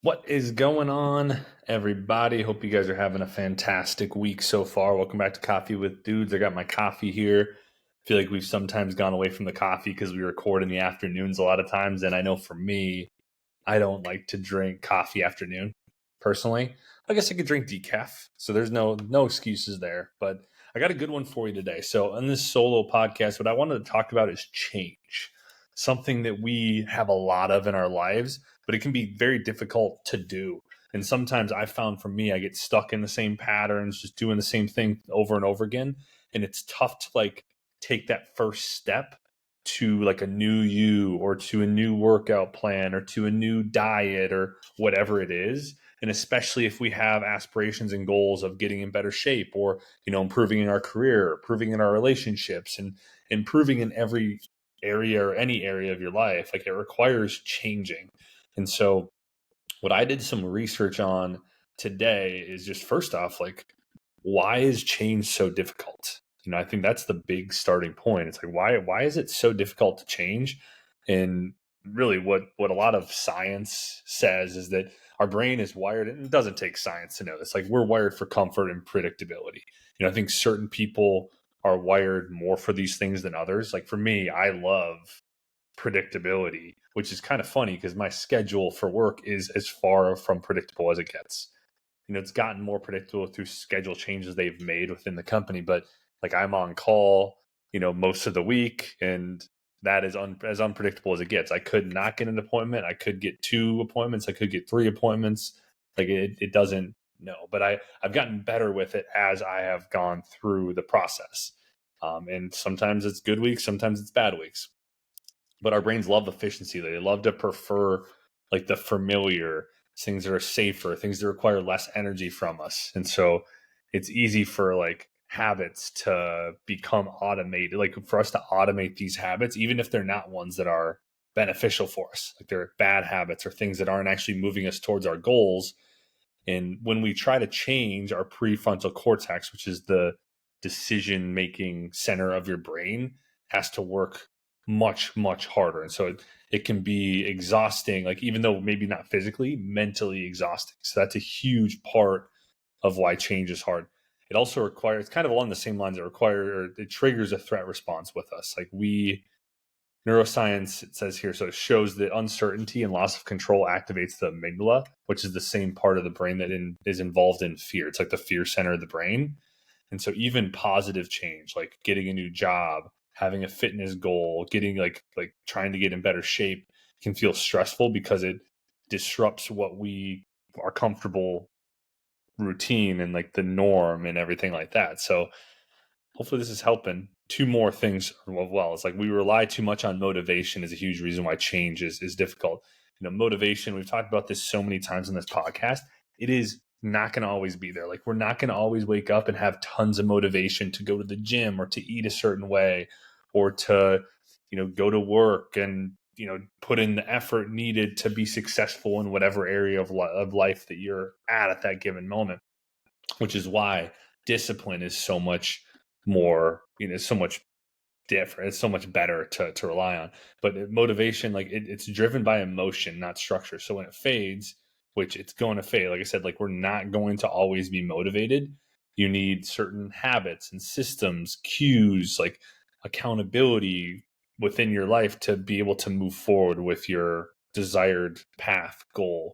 What is going on, everybody? Hope you guys are having a fantastic week so far. Welcome back to Coffee with Dudes. I got my coffee here. I feel like we've sometimes gone away from the coffee because we record in the afternoons a lot of times. And I know for me, I don't like to drink coffee afternoon personally. I guess I could drink decaf. So there's no excuses there. But I got a good one for you today. So on this solo podcast, what I wanted to talk about is change. Something that we have a lot of in our lives, but it can be very difficult to do. And sometimes I found for me, I get stuck in the same patterns, just doing the same thing over and over again. And it's tough to take that first step to like a new you or to a new workout plan or to a new diet or whatever it is. And especially if we have aspirations and goals of getting in better shape or, improving in our career, improving in our relationships and improving in every area or any area of your life, like it requires changing. And so what I did some research on today is just first off, like, why is change so difficult? I think that's the big starting point. It's like, why is it so difficult to change? And really what a lot of science says is that our brain is wired, and it doesn't take science to know this. Like, we're wired for comfort and predictability. I think certain people are wired more for these things than others. Like for me, I love predictability, which is kind of funny because my schedule for work is as far from predictable as it gets. It's gotten more predictable through schedule changes they've made within the company, but like I'm on call, most of the week, and that is as unpredictable as it gets. I could not get an appointment. I could get 2 appointments. I could get 3 appointments. Like it doesn't know, but I've gotten better with it as I have gone through the process. And sometimes it's good weeks, sometimes it's bad weeks, but our brains love efficiency. They love to prefer like the familiar, things that are safer, things that require less energy from us. And so it's easy for like habits to become automated, like for us to automate these habits, even if they're not ones that are beneficial for us, like they're bad habits or things that aren't actually moving us towards our goals. And when we try to change our prefrontal cortex, which is the decision making center of your brain, has to work much, much harder. And so it can be exhausting, like even though maybe not physically, mentally exhausting. So that's a huge part of why change is hard. It also requires, kind of along the same lines, it triggers a threat response with us. Like neuroscience, it says here, so it shows that uncertainty and loss of control activates the amygdala, which is the same part of the brain that is involved in fear. It's like the fear center of the brain. And so even positive change, like getting a new job, having a fitness goal, getting like trying to get in better shape, can feel stressful because it disrupts what we are comfortable routine and like the norm and everything like that. So hopefully this is helping. Two more things as well. It's like we rely too much on motivation is a huge reason why change is difficult. Motivation, we've talked about this so many times in this podcast. It is not going to always be there. Like we're not going to always wake up and have tons of motivation to go to the gym or to eat a certain way or to, go to work and, put in the effort needed to be successful in whatever area of life that you're at that given moment, which is why discipline is so much more, so much different. It's so much better to rely on. But motivation, like it's driven by emotion, not structure. So when it fades, which it's going to fade, like I said, like we're not going to always be motivated. You need certain habits and systems, cues, like accountability within your life to be able to move forward with your desired path, goal,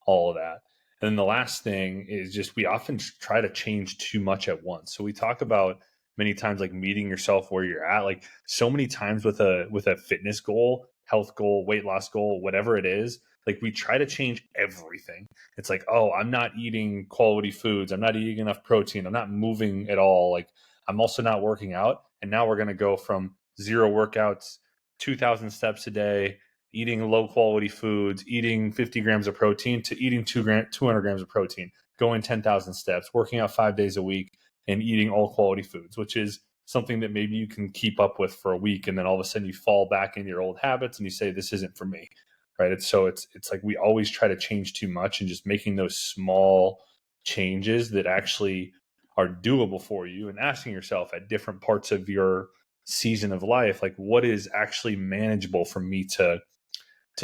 all of that. And then the last thing is just we often try to change too much at once. So we talk about many times like meeting yourself where you're at, like so many times with a fitness goal, health goal, weight loss goal, whatever it is, like we try to change everything. It's like, oh, I'm not eating quality foods, I'm not eating enough protein, I'm not moving at all, like I'm also not working out, and now we're going to go from zero workouts, 2,000 steps a day, eating low quality foods, eating 50 grams of protein, to eating 200 grams of protein, going 10,000 steps, working out 5 days a week, and eating all quality foods, which is something that maybe you can keep up with for a week, and then all of a sudden you fall back in your old habits and you say, this isn't for me, right? It's like we always try to change too much, and just making those small changes that actually are doable for you, and asking yourself at different parts of your season of life, like what is actually manageable for me to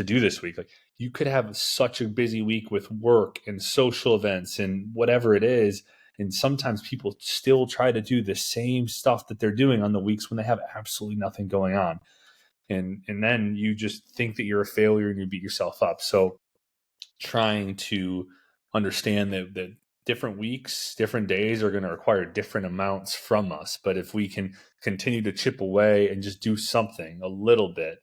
do this week. Like you could have such a busy week with work and social events and whatever it is. And sometimes people still try to do the same stuff that they're doing on the weeks when they have absolutely nothing going on. And then you just think that you're a failure and you beat yourself up. So trying to understand that different weeks, different days are going to require different amounts from us. But if we can continue to chip away and just do something a little bit,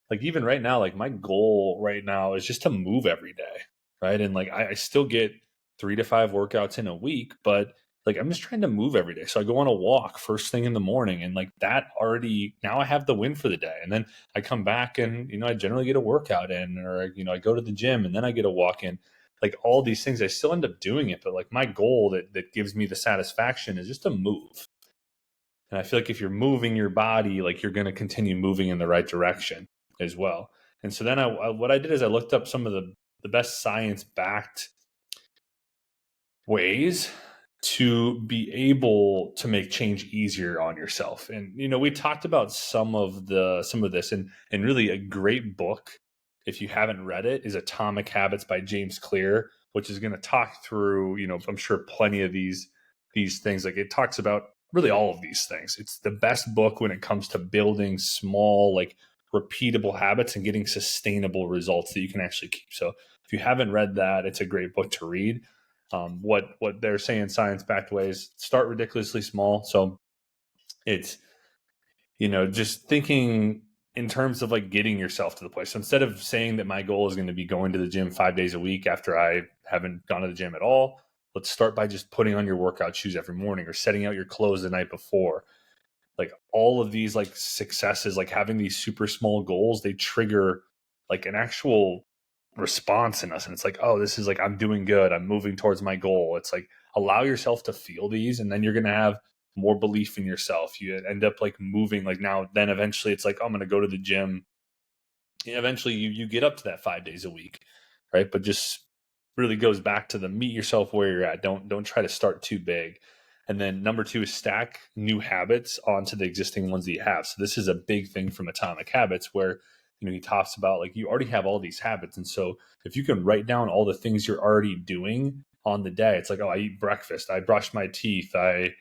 like even right now, like my goal right now is just to move every day, right? And like I still get 3 to 5 workouts in a week, but like I'm just trying to move every day. So I go on a walk first thing in the morning, and like that already, now I have the win for the day. And then I come back and I generally get a workout in, or I go to the gym and then I get a walk in. Like all these things, I still end up doing it, but like my goal that gives me the satisfaction is just to move. And I feel like if you're moving your body, like you're going to continue moving in the right direction as well. And so then what I did is I looked up some of the best science backed ways to be able to make change easier on yourself. And we talked about some of this, and really a great book, if you haven't read it, is Atomic Habits by James Clear, which is going to talk through, I'm sure plenty of these things. Like it talks about really all of these things. It's the best book when it comes to building small, like repeatable habits and getting sustainable results that you can actually keep. So if you haven't read that, it's a great book to read. What they're saying, science-backed ways, start ridiculously small. So it's, just thinking in terms of like getting yourself to the place. So instead of saying that my goal is going to be going to the gym 5 days a week after I haven't gone to the gym at all, let's start by just putting on your workout shoes every morning or setting out your clothes the night before. Like all of these like successes, like having these super small goals, they trigger like an actual response in us. And it's like, oh, this is like, I'm doing good. I'm moving towards my goal. It's like, allow yourself to feel these, and then you're going to have more belief in yourself. You end up like moving, like now, then eventually it's like, oh, I'm going to go to the gym. And eventually you get up to that 5 days a week. Right. But just really goes back to the meet yourself where you're at. Don't try to start too big. And then number 2 is stack new habits onto the existing ones that you have. So this is a big thing from Atomic Habits, where he talks about like you already have all these habits. And so if you can write down all the things you're already doing on the day, it's like, oh, I eat breakfast, I brush my teeth, I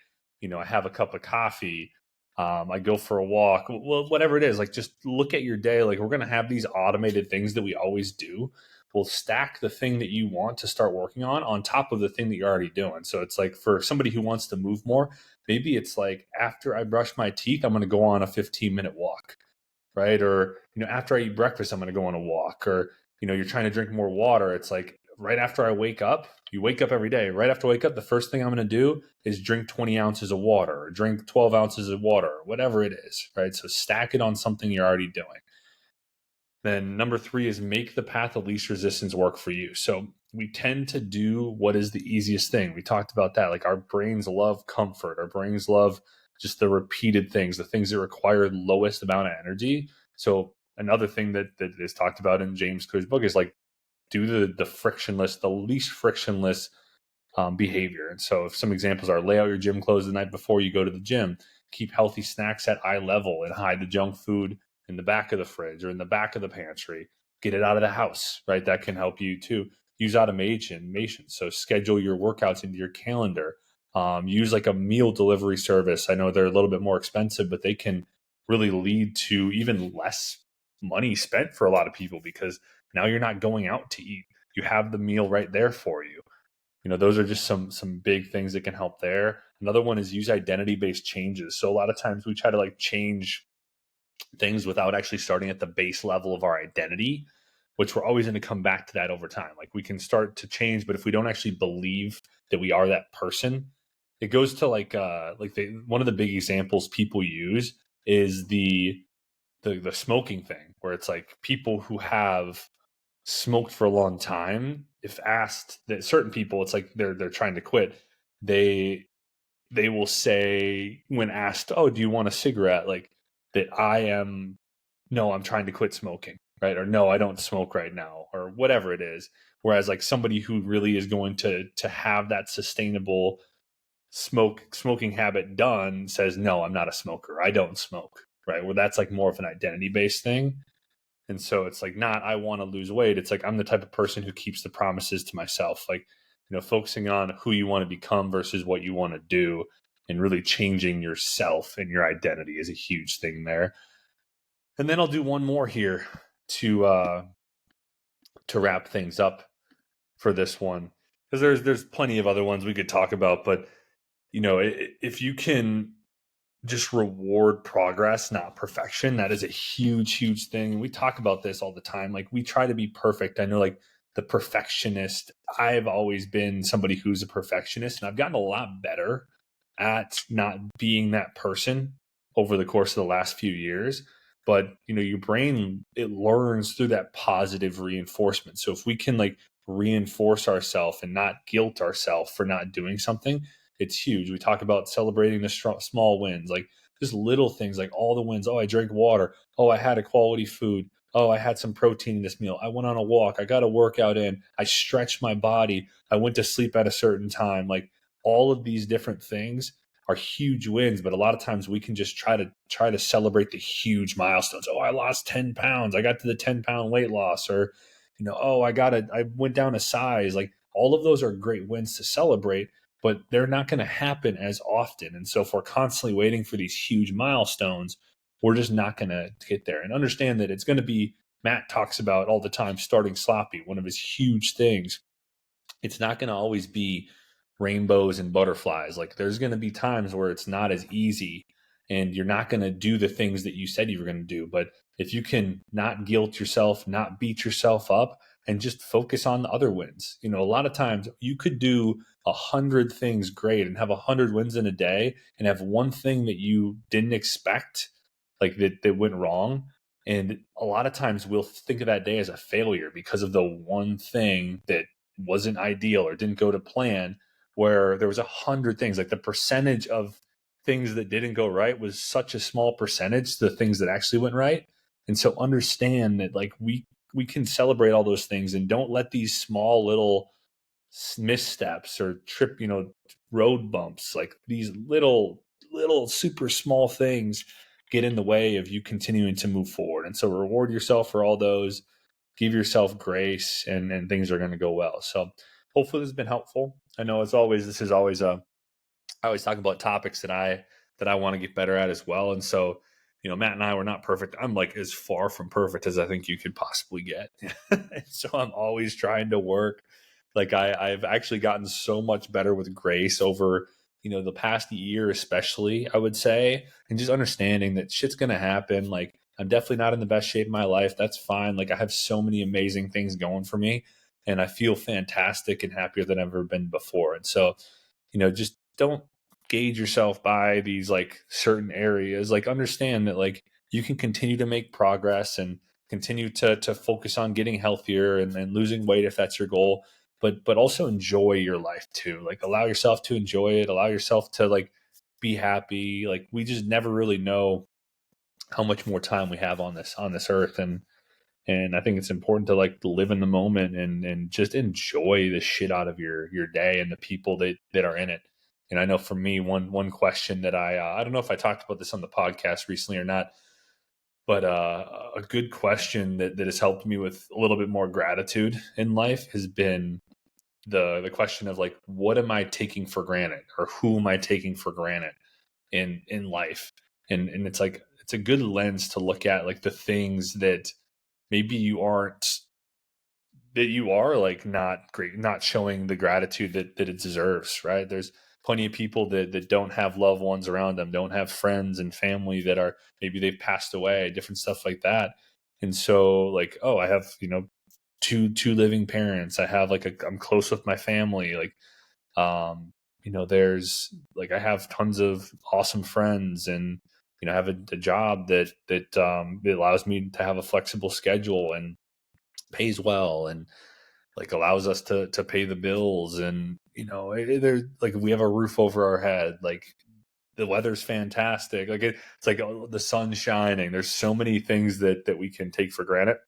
have a cup of coffee, I go for a walk, well, whatever it is, like just look at your day. Like we're going to have these automated things that we always do. We'll stack the thing that you want to start working on top of the thing that you're already doing. So it's like for somebody who wants to move more, maybe it's like after I brush my teeth, I'm going to go on a 15-minute walk, right? Or, after I eat breakfast, I'm going to go on a walk. Or, you're trying to drink more water. It's like right after I wake up, you wake up every day. Right after I wake up, the first thing I'm going to do is drink 20 ounces of water or drink 12 ounces of water, or whatever it is, right? So stack it on something you're already doing. Then number 3 is make the path of least resistance work for you. So we tend to do what is the easiest thing. We talked about that. Like our brains love comfort. Our brains love just the repeated things, the things that require lowest amount of energy. So another thing that is talked about in James Clear's book is like do the frictionless, the least frictionless behavior. And so if some examples are lay out your gym clothes the night before you go to the gym, keep healthy snacks at eye level and hide the junk food in the back of the fridge or in the back of the pantry, get it out of the house, right? That can help you too. Use automation. So schedule your workouts into your calendar. Use like a meal delivery service. I know they're a little bit more expensive, but they can really lead to even less money spent for a lot of people, because now you're not going out to eat. You have the meal right there for you. Those are just some big things that can help there. Another one is use identity-based changes. So a lot of times we try to like change things without actually starting at the base level of our identity, which we're always going to come back to that over time. Like we can start to change, but if we don't actually believe that we are that person, it goes to like one of the big examples people use is the smoking thing, where it's like people who have smoked for a long time, if asked, that certain people, it's like they're trying to quit, they will say when asked, oh, do you want a cigarette, like that no, I'm trying to quit smoking, right? Or no, I don't smoke right now, or whatever it is. Whereas like somebody who really is going to have that sustainable smoking habit done says, no, I'm not a smoker, I don't smoke, right? Well, that's like more of an identity based thing. And so it's like, not I want to lose weight. It's like I'm the type of person who keeps the promises to myself. Like, focusing on who you want to become versus what you want to do, and really changing yourself and your identity is a huge thing there. And then I'll do one more here to wrap things up for this one, because there's plenty of other ones we could talk about, but if you can just reward progress, not perfection. That is a huge thing. And we talk about this all the time. Like, we try to be perfect. I know, like, the perfectionist, I've always been somebody who's a perfectionist, and I've gotten a lot better at not being that person over the course of the last few years. But, your brain, it learns through that positive reinforcement. So if we can, like, reinforce ourselves and not guilt ourselves for not doing something, it's huge. We talk about celebrating the small wins, like just little things, like all the wins. Oh, I drank water. Oh, I had a quality food. Oh, I had some protein in this meal. I went on a walk. I got a workout in. I stretched my body. I went to sleep at a certain time. Like, all of these different things are huge wins, but a lot of times we can just try to celebrate the huge milestones. Oh, I lost 10 pounds. I got to the 10-pound weight loss. Or, oh, I went down a size. Like, all of those are great wins to celebrate, but they're not going to happen as often. And so if we're constantly waiting for these huge milestones, we're just not going to get there. And understand that it's going to be, Matt talks about all the time, starting sloppy, one of his huge things. It's not going to always be rainbows and butterflies. Like, there's going to be times where it's not as easy, and you're not going to do the things that you said you were going to do. But if you can not guilt yourself, not beat yourself up, and just focus on the other wins, a lot of times you could do 100 things great and have 100 wins in a day, and have one thing that you didn't expect, like that went wrong. And a lot of times we'll think of that day as a failure because of the one thing that wasn't ideal or didn't go to plan, where there was 100 things. Like, the percentage of things that didn't go right was such a small percentage to the things that actually went right. And so understand that, like, we can celebrate all those things, and don't let these small little missteps or road bumps, like these little super small things, get in the way of you continuing to move forward. And so reward yourself for all those, give yourself grace, and things are going to go well. So hopefully this has been helpful. I know, as always, this is always I always talk about topics that I want to get better at as well. And so, Matt and I were not perfect. I'm like as far from perfect as I think you could possibly get. And so I'm always trying to work. Like, I've actually gotten so much better with grace over, the past year, especially, I would say, and just understanding that shit's gonna happen. Like, I'm definitely not in the best shape of my life. That's fine. Like, I have so many amazing things going for me, and I feel fantastic and happier than I've ever been before. And so, just don't gauge yourself by these, like, certain areas. Like, understand that, like, you can continue to make progress and continue to focus on getting healthier and losing weight if that's your goal, but also enjoy your life too. Like, allow yourself to enjoy it, allow yourself to, like, be happy. Like, we just never really know how much more time we have on this earth. And I think it's important to, like, live in the moment and just enjoy the shit out of your day and the people that are in it. And I know for me, one question that I don't know if I talked about this on the podcast recently or not, but a good question that has helped me with a little bit more gratitude in life has been the question of, like, what am I taking for granted, or who am I taking for granted in life? And it's like, it's a good lens to look at, like, the things that maybe you are, like, not great, not showing the gratitude that it deserves, right? There's plenty of people that don't have loved ones around them, don't have friends and family that are, maybe they've passed away, different stuff like that. And so, like, oh, I have, two living parents. I have, like, I'm close with my family. Like, there's, like, I have tons of awesome friends, and, I have a job that allows me to have a flexible schedule and pays well, and, like, allows us to pay the bills. And, there's, like, we have a roof over our head. Like, the weather's fantastic. Like, it's like, oh, the sun's shining. There's so many things that we can take for granted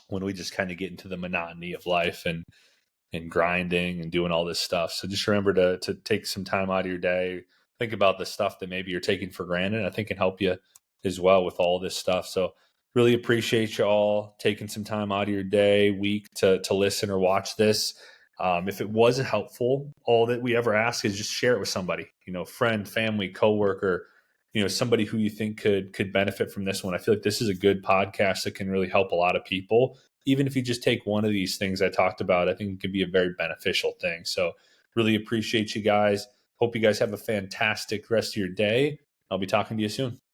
when we just kind of get into the monotony of life and grinding and doing all this stuff. So just remember to take some time out of your day, think about the stuff that maybe you're taking for granted. I think can help you as well with all this stuff. So Really appreciate you all taking some time out of your day, week to listen or watch this. If it wasn't helpful, all that we ever ask is just share it with somebody, friend, family, coworker, somebody who you think could benefit from this one. I feel like this is a good podcast that can really help a lot of people. Even if you just take one of these things I talked about, I think it could be a very beneficial thing. So really appreciate you guys. Hope you guys have a fantastic rest of your day. I'll be talking to you soon.